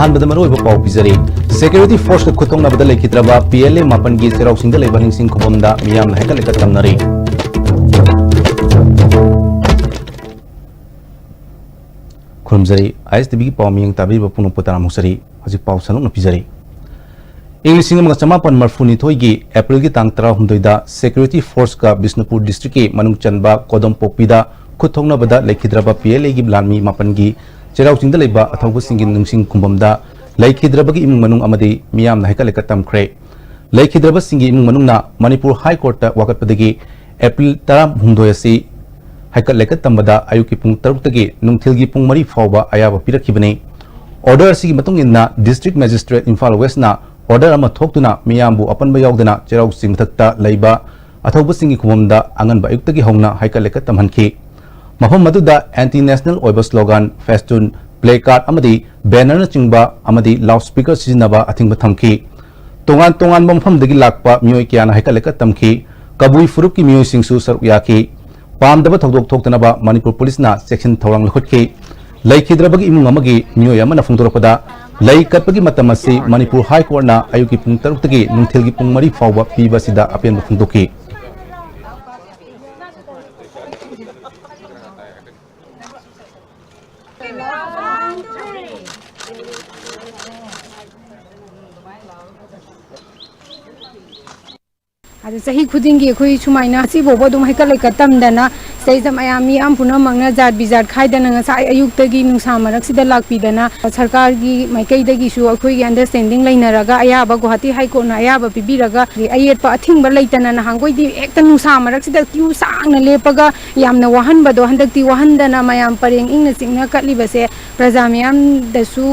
अहानबद मरोइब पाउ पिजरी security force का खुथोंगनाबद लेखिद्रबा PLA मापन की चेराउसिंग लेबा निंसिंग खुबमदा मियाम हैकल लेका तमनरी खुरमजरी ISTV की पाउ मियंग ताबी बपुनु पुतरा मुसरी हजिक पाउ सनुक न पिजरी इंग्लिशिंग मगा चमापन मरफुनिथोई की अप्रैल की तांग 13 सिक्योरिटी फोर्स का बिष्णुपुर डिस्ट्रिक्ट की मनुंग चनबा कोदम पोकपीदा खुथोंगनाबदा लेखिद्रबा PLA की लानमी मापन की चेराउसिंग लेबा अथौबसिंग निंसिंग खुबमदा लेखिद्रबगी इमुंग मनुंग अमदी मियाम हैकल लेका तमख्रे लेखिद्रबसिंग इमुंग मनुंगना मणिपुर हाई कोर्ट वाकटपदगी अप्रैल 13 असि हैकल लेका तमबदा अयुकी पुंग 6 तगी नुंगथिलगी पुंग 3 फावबा अयाबा पिरखिबने ऑर्डर असि मतुंग इन्ना डिस्ट्रिक्ट मजिस्ट्रेट इम्फाल वेस्ट ना ऑर्डर अमा थोक्तुना मियामबु अपनबा यावदना चेराउसिंग मथक्ता लैबा अथौबसिंग खुबमदा अंगनबा अयुक्तगी हौना हैकल लेका तमहनखी मफम मदुदा एंटी नेशनल ओइबा स्लोगन फेस्टून प्ले कार्ड अमदी बैनर चिंबा अमदी लाउड स्पीकर सिजनबा अथिंग थमखी तोंगान तोंगान मफमदगी लाकपा मियोय कियाना हैकल लेका तमखी कबुई फुरुप की मियोय सिंगसु सरुक याखी पामदबा थौदोक थोक्तनबा मणिपुर पुलिस ना सेक्शन थौरांग लखुटखी लेखिद्रबगी इमुंग अमगी मियोय अमना फुंगदोरपदा लई कटपगी मतम असि मणिपुर हाई कोर्ट ना अयुकी पुंग 6 तगी नुंगथिलगी पुंग 3 फावबा पीबसिदा अपेनबा फुंगदोकी सही खुदिंगी अखोई सुमाइना सिबोबो दुम हैकल लेका तमदना सैजम आयामी आम पुना मंगना जात बिजात खाइदना ngasai ayuktagi nungsa maraksida lakpidana sarkar gi maikaidagi su अखोई gi understanding lainaraga ayaba Guwahati High Court na ayaba pibiraga ayetpa athingba leitana na hangoi di ekta nungsa maraksida queue sangna lepaga yamna wahanbado handakti wahandana mayam pareng ingna singna katlibase praja mayam dasu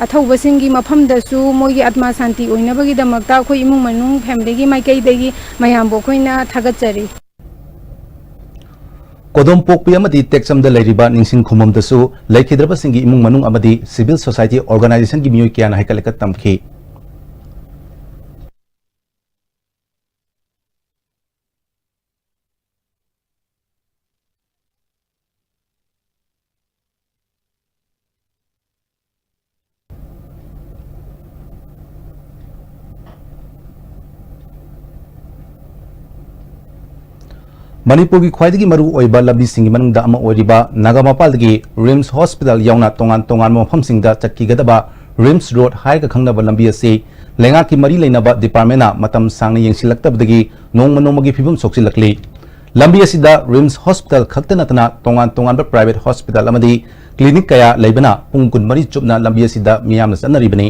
athaubasingi mafam dasu moigi atma santi oinabagi damakta अखोई imung manung family gi maikaidagi mayam bo khoina thagachari Kodompokpi अमदी टेक्समदा लेरिबा निंसिंग खुममदसु लेखिद्रबसिंगी इमुंग मनुंग अमदी सिविल सोसाइटी ऑर्गेनाइजेशन की मियोय कियाना हैकल लेका तमखी मणिपुर की ख्वाइदगी मरु ओइबा लबी सिंगी मनुंगदा अमा ओइरिबा नागामापालदगी रिम्स हॉस्पिटल यावना तोंगान तोंगान मफमसिंगदा चक्कीगदबा रिम्स रोड हाइरगा खंगनबा लंबी असि लेंगा की मरी लेनबा डिपार्टमेंटना मतम सांगना यंगसिलक्तबदगी नोंगमनोमगी फिबम सोक्सिलक्ली लंबी असिदा रिम्स हॉस्पिटल खक्त नतना तोंगान तोंगान प्राइवेट हॉस्पिटल अमदी क्लिनिक कया लेबना पुंग कुनमरी चुपना लंबी असिदा मियामना चनरिबनी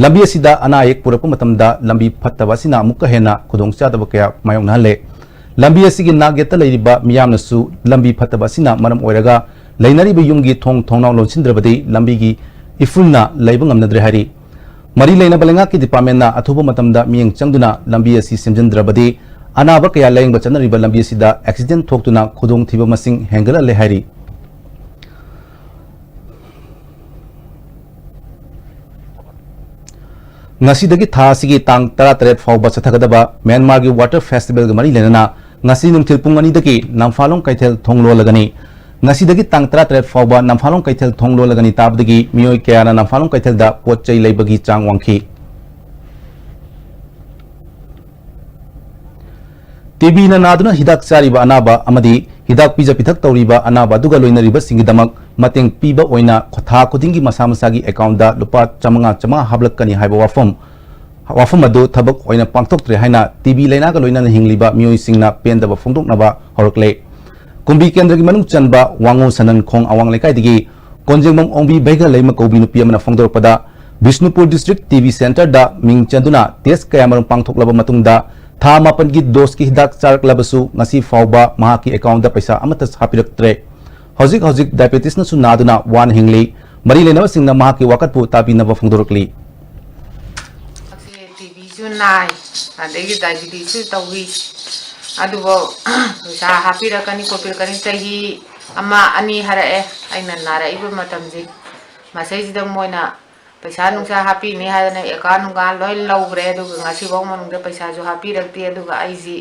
लंबी असिदा अनायक पुरप मतमदा लंबी फत्तबसिना मुक्का हेना खुदोंचादब कया मायोंगनाले लंबी असिगी नागेता लेरिबा मियामनसु लंबी फत्तबसिना मरम ओइरगा लेनरिबा युमगी थोंग थोंगनाव लोंसिंद्रबदी लंबीगी इफुलना लेबा ngamnadre hari मरी लेनबा लेंगा की डिपार्टमेंटना अथुबा मतमदा मियंग चंगदुना लंबी असि सेमजंद्रबदी अनाबा कया लेंगबा चनरिबा लंबी असिदा एक्सीडेंट थोक्तुना खुदोंग थिबा मसिंग हेंगला ले hari ngasi था सिगी तांग 13 फाउबा चथगदबा म्यांमार की वाटर फेस्टिवल ग मरी लेना ngasi nungthil pung ani dagi namfalong kaithel thonglo lagani ngasi dagi tang 13 फाउबा namfalong kaithel thonglo lagani tabdagi miyoy kayana namfalong kaithel da pot chai leibagi chang wangki TB na naduna hidak chariba anaba amadi hidak pija pithak tawriba anaba duga loinariba singidamak mateng piba oina khotha khudingi masa masagi account da lupa chamanga hablakani haiba wafam adu thabak oina pangthoktre haina TB leina ga loina hingliba miyoy singna pendaba phongdoknaba horokle kumbi kendra gi manung chanba wangu sanan khong awang lekai digi konjengmam ongbi baiga leima kobi nupi amana phongdorpada Bishnupur district TB center da ming chanduna test kaya marung pangthoklaba matungda था मापन की दोस्त की हिदाक Charak लबसु ngasi fauba maha ki account da paisa amata hapiraktre hojik diabetes na sunaduna wan hingli mari lena singna maha ki wakat pu tabi na phongdorkli TB junai adegi diabetes tawi adubo sa hapirakani kopilkani tahi ama ani harae aina nara ibu matamji masai jida moina पैसा नुसा happy ने हादने account नुगा Loy लौग्रे Dug ngasi bong manung da paisa ju happy rakti aduga aiji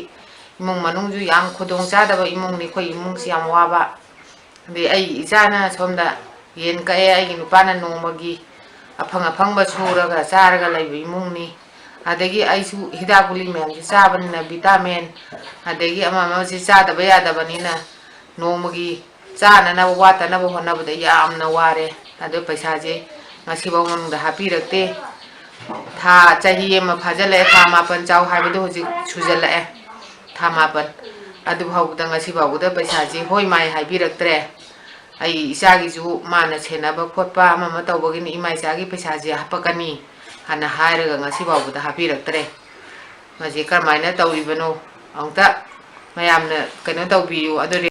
imung manung ju yang khudong cha da imung ni khoi imung si am waba be ai ijana somda yen ka ai gi nupa na nongmagi afang afang ba suraga charaga laiba imungni adagi aisu hida guli mem ji chabanina vitamin adagi ama ji chada ba yada banina nomagi chana na wata na bo hona bada yamna ware adu paisa je ngasi ba mong da happy rakte tha chahi ma phajale tha mapan chaw haibadu hoji sujala e tha mapan adu bhau da ngasi bau da paisa je hoi mai haibi raktre ai isagi ju mana chena ba khotpa ama tawbagi ni imai sagi paisa je hapakani hana hairaga ngasi bau da happy raktre maji karmaina tawibano angta mayamna kano tawbiyu adu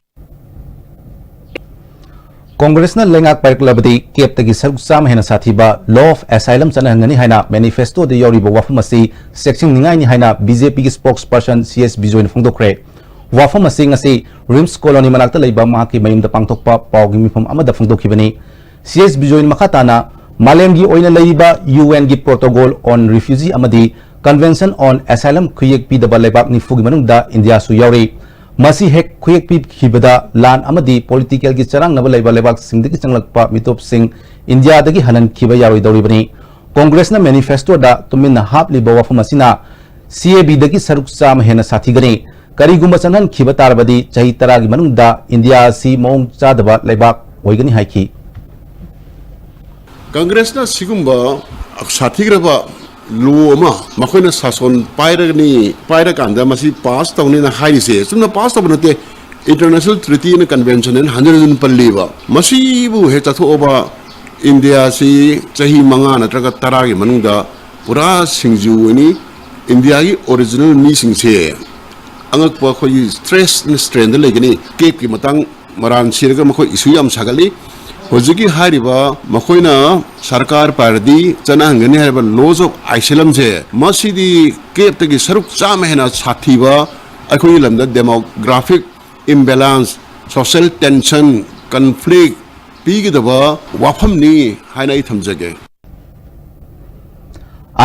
Congress na lengak parklabadi kep tagi saruk sam hena sathiba law of asylum chana hangani haina manifesto de yori bo wafam asi section ningai ni haina BJP ki spokesperson CS Bijoy na phongdokre wafam asi ngasi Rims colony manakta leiba mahaki mayum da pangthokpa pawgi mifam amada phongdokhibani CS Bijoy makhatana malemgi oina leiba UN gi protocol on refugee amadi convention on asylum khuyek pi da balebak ni fugi manungda India su yori masi hek khuyek pi khibada lan amadi political gi charang na balai balebak singdi ki changlakpa mitop sing India dagi hanan khiba yaroi dori bani Congress na manifesto da tumin na hap li bawa famasina CAB dagi saruk sam hena sathi gani kari gumba chanhan khiba tarbadi chahi tara gi manungda India si mong chadaba laibak oigani haiki Congress na sigumba sathi graba lu ma makoina sason paira kanda masi pass tawni na hairi se sumna pass taw banate international treaty and convention and 100 palliba masi bu he chatho oba India si chahi manga natraga tara gi manungda pura singju ni India gi original mi singse angak pa khoi stress and strain de legani cake ki matang maran sirga makoi isu yam sagali Hojiki hariba makoina sarkar pardi chana hangani hariba laws of asylum je masidi kep tagi saruk cham hena sathiba akoi lamda demographic imbalance social tension conflict pigidaba wafam ni hainai thamjage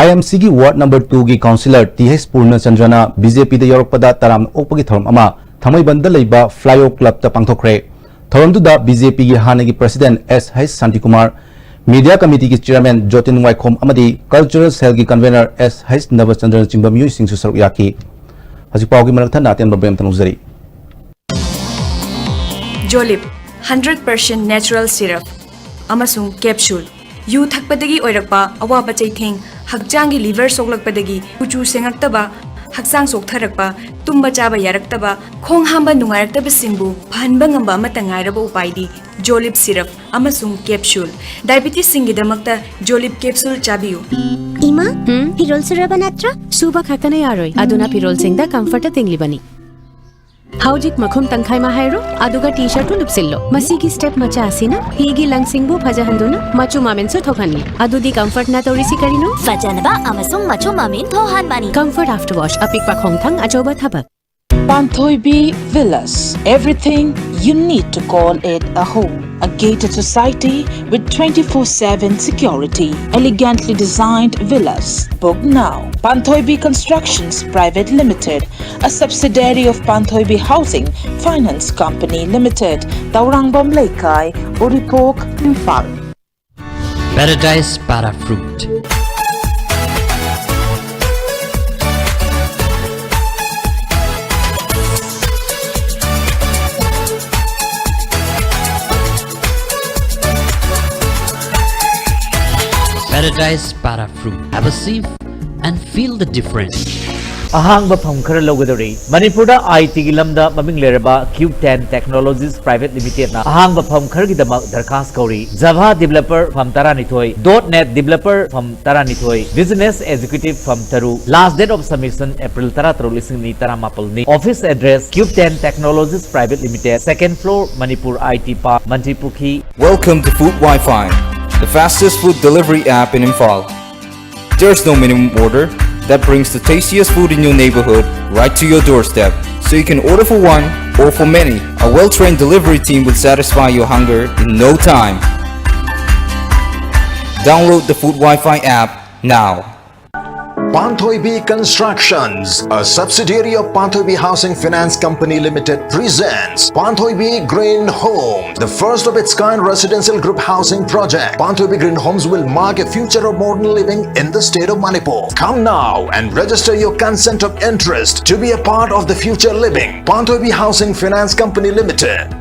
IMC gi ward number 2 gi councillor TH Purna Chandrana BJP de yorokpada taram okpagi thoram ama thamai banda leiba flyo club ta pangthokre Thoramduda BJP gi hanagi president S.H. Santikumar media committee gi chairman Jotin Waikhom amadi cultural cell gi convener S.H. Navachandran chingba miyoi singsu saruk yaki haji pau gi manak than naten babem tanuzari Jolip 100% natural syrup amasung capsule yu thakpadagi oirakpa awaba chaitheng hakjangi liver soklakpadagi uchu sengaktaba haksang soktharakpa tumba chaba yaraktaba khong hamba nungaraktaba singbu phanba ngamba amata ngairaba upaidi Jolip syrup amasung capsule diabetes singi damakta Jolip capsule chabiu Ima pirol syrup anatra suba khatana yaroi aduna pirol singda comfort tinglibani Haujik makhum tangkhai ma hairo aduga t-shirt tu lupsillo masigi step macha asina higi langsingbu phajahanduna machu mamen su thokhanni adudi comfort na torisi karino fajanaba amasung machu mamen thohanbani comfort after wash apikpa khongthang ajoba thabak Panthoibi Villas, everything you need to call it a home. A gated society with 24/7 security. Elegantly designed villas. Book now. Panthoibi Constructions Private Limited, a subsidiary of Panthoibi Housing Finance Company Limited, Taurangbam Laikai, Uripok, Imphal. Paradise Para Fruit. Paradise Para Fruit. Have a sip and feel the difference. ahangba pham khara logadori manipurda IT gi lamda maming leraba Cube 10 Technologies Private Limited na ahangba pham khar gi damak darkhas kauri Java developer pham taranithoi .net developer pham taranithoi business executive pham taru last date of submission April 13 ni office address Cube 10 Technologies Private Limited second floor Manipur IT Park Manjipukhi. Welcome to Food Wi-Fi, the fastest food delivery app in Imphal. There's no minimum order. That brings the tastiest food in your neighborhood right to your doorstep, so you can order for one or for many. A well-trained delivery team will satisfy your hunger in no time. Download the Food Wi-Fi app now. Panthoibi Constructions, a subsidiary of Panthoibi Housing Finance Company Limited, presents Panthoibi Green Homes, the first of its kind residential group housing project. Panthoibi Green Homes will mark a future of modern living in the state of Manipur. Come now and register your consent of interest to be a part of the future living. Panthoibi Housing Finance Company Limited.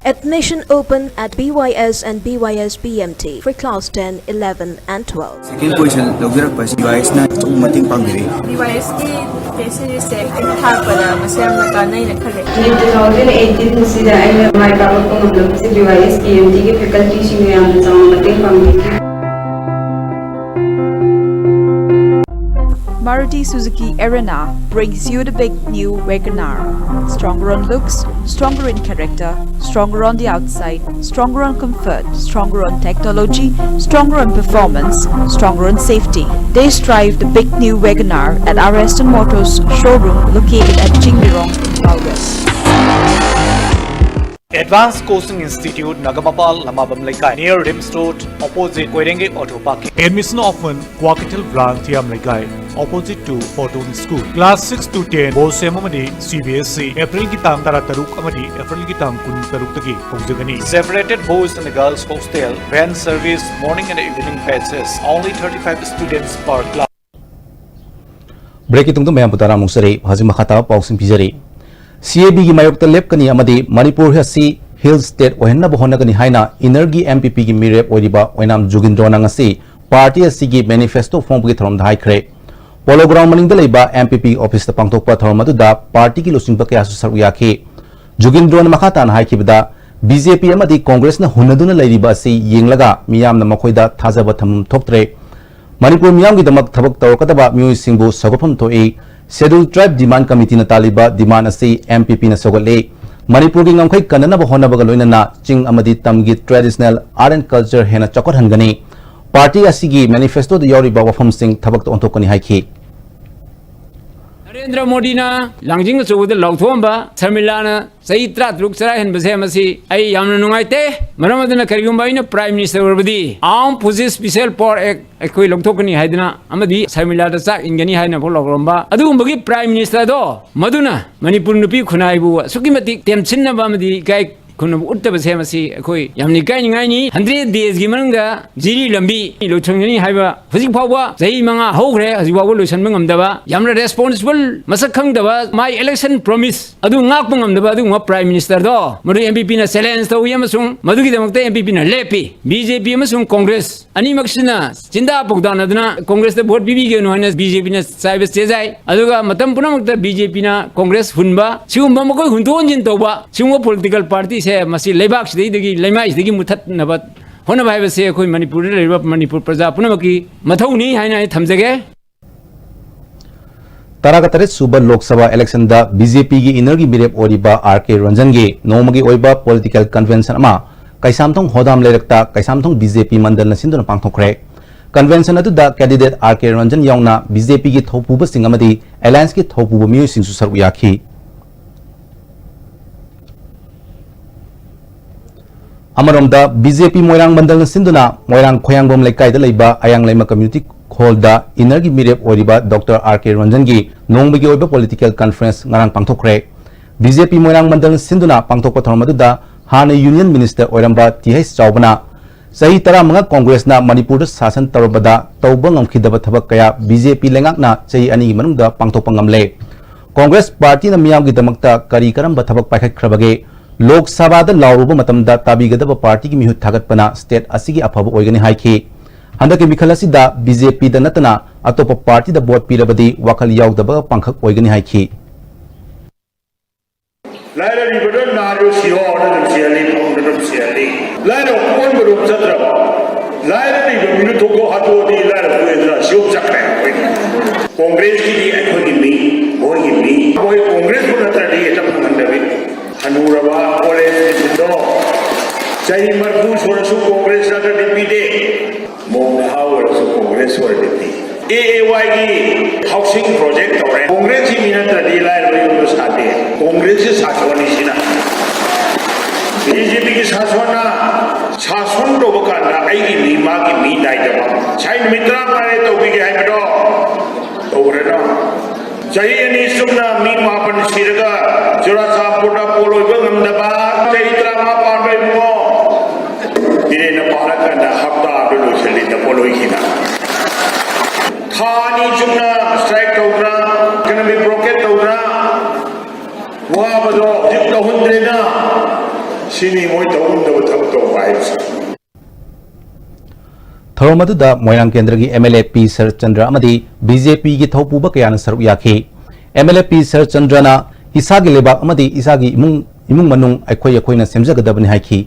Admission open at BYS and BYS BMT for class 10, 11 and 12. Second position logirappa si BYS na chung mating pangbiri. BYS ki thesis se thakpada masam na kanai na khale. In 2018 sida aina mai babak ko matlab se BYS BMT ke faculty si me am jang mating pangbi. Maruti Suzuki Arena brings you the big new WagonR. Stronger on looks, stronger in character, stronger on the outside, stronger on comfort, stronger on technology, stronger on performance, stronger on safety. Test drive the big new WagonR at our Aston Motors showroom located at Jingbirong in Palgas. Advanced Coaching Institute, Nagamapal, Lamabam Laikai, near Rims Road, opposite Koirenge Auto Park. Admission open, Quakital Branch, Thiam Laikai, opposite to Fortune School. Class 6 to 10, Bosem Amadi, CBSC, April Kitang Tarataruk Amadi, April Kitang Kun Tarukagi, Hojagani. Separated boys and the girls hostel, van service, morning and evening batches, only 35 students per class. Break it mayam putara musari, Hazimakata, Pausin Pizari. CAB की मायोक्ता लेपकनी अमदी मणिपुर हसी hill state ओहन्ना बहोनगनी हाइना इनर्गी MPP की मिरेप ओरिबा ओइनाम Jugindro नंगसी party हसी की manifesto form की थरम धाइखरे polo ground मनिंग दलेबा MPP ऑफिस पांगथोकपा थरम अदुदा पार्टी की लुसिंग बकयासु सरु याखी जुगिंद्रो मखातान हाइखिबदा BJP अमदी कांग्रेस न हुनदुना लैरिबा असि येंगलगा मियामना मखोइदा थाजबा थम थोक्त्रे मणिपुर मियाम की दमक थबक तौरकदबा मियोइ सिंगबु सगोफम थोई Scheduled Tribe Demand Committee na taliba demand asi MPP na sogole Manipur gi ngamkhai kanana ba hona ba loina na ching amadi tamgi traditional art and culture hena chakor hangani party asi gi manifesto da yori ba wafam sing thabak to ontokani haiki Narendra Modi na langjing chu da lauthomba Sharmila na sai tra truk chara hen base masi ai yamna nungaite maramadana karigumba ina prime minister orbadi armed forces special power act koi longthokani haidana amadi Sharmila da chak ingani haina bo logromba adugumba prime minister do maduna Manipur nupi khunai bu sukimati temchinna ba amadi kai kuna uttab se masi koi yamni kai ngai ni 100 days gi mananga jiri lambi lo changni haiba hujik phawba jai manga hogre hujik phawba lo sanbang amdaba yamna responsible masak khangdaba my election promise adu ngak pang amdaba adu ma prime minister do madu MPP na challenge to yamasung madu gi damakta MPP na lepi BJP amasung congress ani maksina chinda pogdan aduna congress da vote bibi ge no hana BJP na service chejai aduga matam punamakta BJP na congress hunba sigumba makoi hundon jin toba sigumba political party से मसी लेबाक सिदगी लेमाइ सिदगी मुथत नबत होना भाई से कोई मणिपुर लेबा मणिपुर प्रजा पुनमकी मथौनी हाइना थमजगे तरागतरे सुबर लोकसभा इलेक्शन दा BJP की इनर्गी बिरेप ओरिबा RK रंजन गे नोमगी ओइबा पॉलिटिकल कन्वेंशन अमा कैसामथों होदाम लेरक्ता कैसामथों BJP मंडल नसिंदुना पांगथोखरे कन्वेंशन अदुदा कैंडिडेट RK रंजन यावना BJP की थौपुब सिंग अमदी अलायंस की थौपुब मियो सिंसु सरु याखी अमरोमदा BJP मोयरांग मंडल सिंधुना मोयरांग खोयांगबम लेकाइदा लेबा आयांग लेमा कम्युनिटी हॉलदा इनर्गी मिरेप ओरिबा डॉक्टर RK रंजन की नोंगबगी ओइबा पॉलिटिकल कॉन्फ्रेंस ngarang पांगथोखरे BJP मोयरांग मंडल सिंधुना पांगथोकपा थरमदुदा हाने यूनियन मिनिस्टर ओइरंबा TH चावबना सही तरा मंगा कांग्रेस ना मणिपुर शासन तौरबदा तौबा ngamkhidaba थबक कया BJP लेंगाकना सही अनि मनुंगदा पांगथोकपा ngamle कांग्रेस पार्टी ना मियाम की दमकता करी करम बथबक पाइखखरबगे लोकसभा लाउरुब मतमदा ताबीगदब पार्टी की मिहुत थागतपना स्टेट असिगी अफब ओइगनि हाइखि हंदकी मिखल असिदा BJP दा नतना अतोप पार्टी दा वोट पीरबदी वखल याउदब पांखक ओइगनि हाइखि लाइररी बदन नारो सिहो अनदम सियाली पौंदम सियाली लाइरो कोन बरुम चद्रबा लाइररी बमिनु थोको हातोदी लाइरो कोएद्रा सियो चक्रे कांग्रेस की दी एखोनी मी बोई कांग्रेस को नतरदी एतम मंदबी हनुरबा कॉलेज दो चाहे मरकू सोरसु कांग्रेस ना डिपीडे मोंगहावर सु कांग्रेस वर डिपी AAY की हाउसिंग प्रोजेक्ट तौरे कांग्रेस की मिनट दी लाइर बयो साथे कांग्रेस से सासवनी सिना BJP की सासवना शासन तो बकाना आई की मीमा की मी नाइदबा चाहे मित्रा मारे तो भी हाइबडो तो तौरेना चाहिए नहीं सुनना मी मापन सिरगा जोरा सापुटा पोलो इबंगम दबा चैत्रा मापान बेमो दिने न पारक ना हफ्ता आदुलो चली त पोलो इखिना खानी सुनना स्ट्राइक तौरा इकोनॉमिक ब्लॉकेट तौरा वा बदो जित हुंद्रेना सिनी मोय तौंदब थबतो वाइब्स थौरम अदुदा मोयरांग केंद्र की MLA P शरदचंद्र अमदी BJP की थौपुब कयान सरुक याखी MLA P शरदचंद्रना इसागी लेबाक अमदी इसागी इमुंग मनुंग अखोय अखोयना सेमजगदबनि हाइखी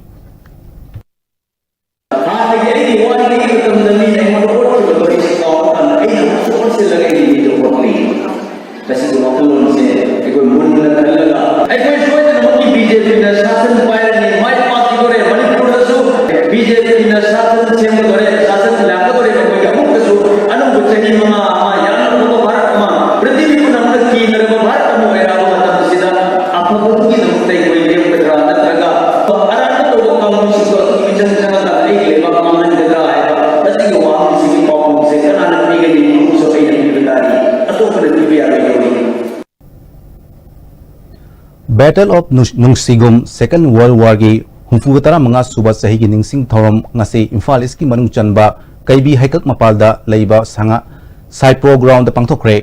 battle of Nungshigum second world war की हुंफुगतरा मंगा सुबा सही की निंगसिंग थौरम ngasi इम्फाल ईस्ट की मनुंग चनबा कैबी हाइकक मपालदा लैबा सांगा साइप्रो ग्राउंड पांगथोखरे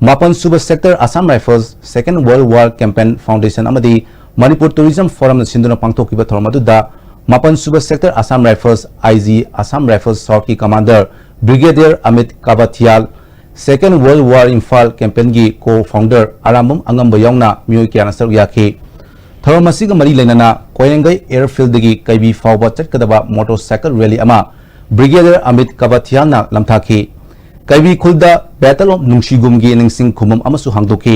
मापन सुबा sector Assam rifles second world war campaign foundation अमदी मणिपुर टूरिज्म फोरम सिंधुना पांगथोकिबा थौरम अदुदा मापन सुबा sector Assam rifles IG Assam rifles south की commander brigadier Amit Kabathiyal second world war Imphal campaign की को फाउंडर आरामबम अंगम यौना मियोय क्या सरुक याखी थौरम असिग मरी लेना कोयंगई एयरफील्ड की कैबी फाउबा चटकदबा मोटरसाइकिल रैली अमा ब्रिगेडियर अमित काबाथियालना लमथाखी कैबी खुलदा बैटल ऑफ नुंगसीगुम की निंगसिंग खुमम अमसु हांगदोखी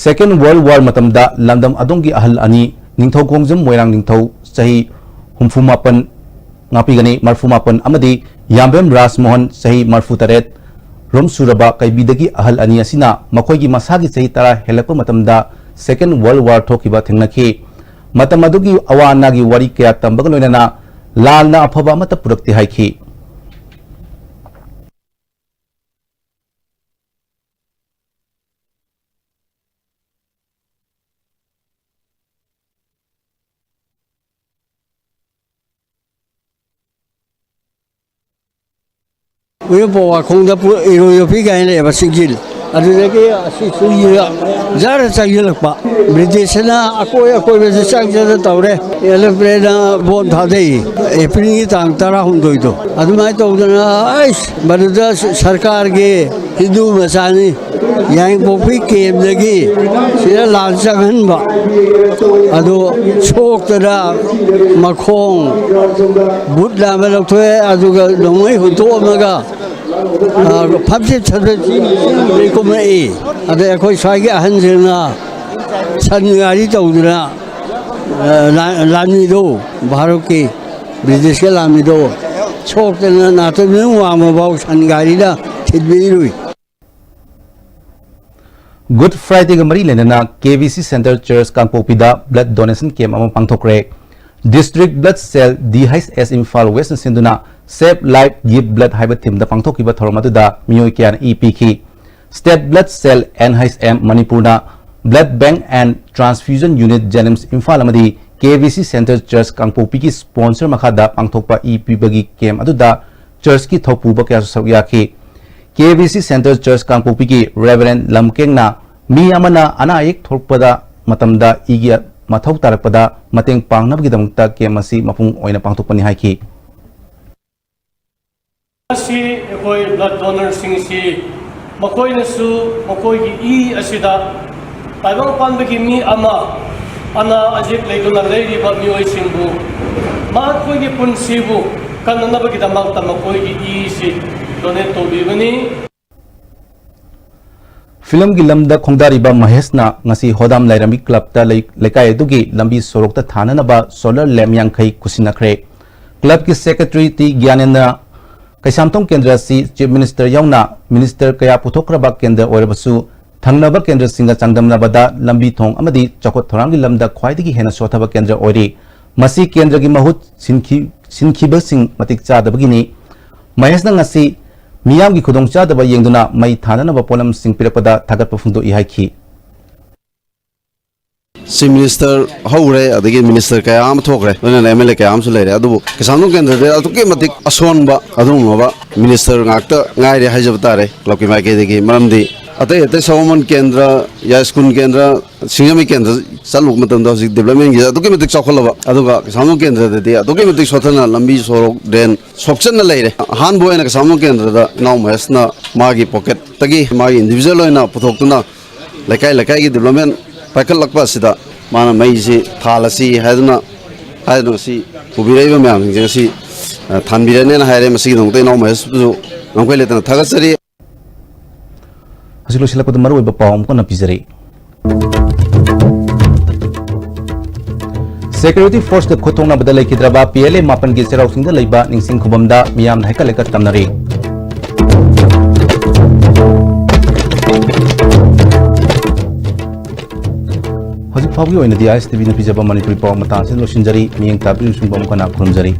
सेकेंड वर्ल्ड वार मतमदा लंदम अदोंगी अहल अनी निंगथौ कोंगजम मोयरांग निंगथौ सही हुमफुमापन ngapigani marfumapan amadi yambem rasmohan sahi marfutaret rom suraba kaibidagi ahal ani asina makoigi masagi sahi tara helakpa matamda second world war thokiba thengnaki matam adugi awana gi wari kya tambaga loinana lalna afaba mata purakti haiki we bo wa khong da pu iro yo phi kai le ba singil adu de ke asi su yi zara sa yi lak pa british na akoi be sa ja ta re ele pre na bon tha de april ki tang tara hun doi to adu mai to na ais barda sarkar ge hindu masani yang bo phi kem de gi sira lan sang han ba adu chok ta makhong budla ma lok thwe adu ga dongoi hu to ma ga 팝시 찾았지 이거면 이 아데 거기 사기 한지나 산가리 떠오르나 라미도 바로게 브리티시 라미도 초크는 나토는 와모바우 산가리다 tidbiru이 good Friday का मरी लेना KVC centre church कांगपोपीदा blood donation camp अमा पांगथोखरे district blood cell DHS Imphal west सिंधुना save life give blood हाइब theme द पांगथोखिबा थौरम अदुदा मियोय क्यान EP state blood cell NHM मणिपुरना blood bank and transfusion unit JNIMS Imphal अमदी KVC सेंटर चर्च कांगपोपी की स्पॉन्सर मखादा पांगथोकपा EP बगी कैंप अदुदा चर्च की थौपुबा क्या सरुक याखी KVC सेंटर चर्च कांगपोपी की रेवरेंड लमकेंगना मी अमना अना एक थोरपदा मतमदा इगी मथौ तारपदा मतेंग पांगनबगिदमता कैंप असी मपुंग ओइना पांगथोकपनि हाइकी asi ekoi blood donor sing si makoi na su makoi gi e asida taibang panbagi mi ama ana ajik leiduna leiri ba mi oi singbu ma koi gi pun sibu kanana bagi damak ta makoi gi e si donate to bibani film की lambda खोंदारिबा महेशना ngasi hodam lairami club ta lekai dugi lambi sorok ta thananaba solar lamp yankhai kusinakre club की secretary T Gyanendra कैसामथों केंद्र से chief minister यौना minister कया पुथोक्रबा केंद्र ओरबसु थंगनबा केंद्र सिंगा चांगदमनबदा लंबी थोंग अमदी चौकट थोरांगी लमदा ख्वाइदगी हेना सोथबा केंद्र ओरी मसी केंद्र की महुत सिनखिबसिंग मतिक चादबगिनी महेशना ngasi मियाम की खुदोंचादब येंदुना मई थाननब पोलमसिंग पिरकपदा थागतप फुंदोई हाइखी Chief Minister hore adagi minister kaya am thokre ona MLA kaya am sulere adu kisan kendra de atu ke matik ason ba adum ba minister ngakta ngai re haijab tare loki ma ke degi maramdi atai atai sawman kendra ya school kendra singami kendra saluk matam da development gi atu ke matik chokhola ba adu ga kisan kendra de atu ke matik sothana lambi sorok den sokchan na leire han boy na kisan kendra da now masna magi pocket tagi magi individual oina puthokuna lekai gi development Pakal lakpa sida mana mai si thalasi haduna si ubirei ba myam jeng si thanbirane na haire masi dong te no mas bu nongkoi letana thagasari hasilo sila ko maru ba pawm ko na pizari Security Force ka khotong na badalai kidraba PLA mapan gi serau singda leiba ningsing khubamda miyam haikal ka tamnari Hojik Fabi oina di ISTV na pijaba Manipuri Paw Matang sin lo sinjari miyang tabi sung bam kana khurumjari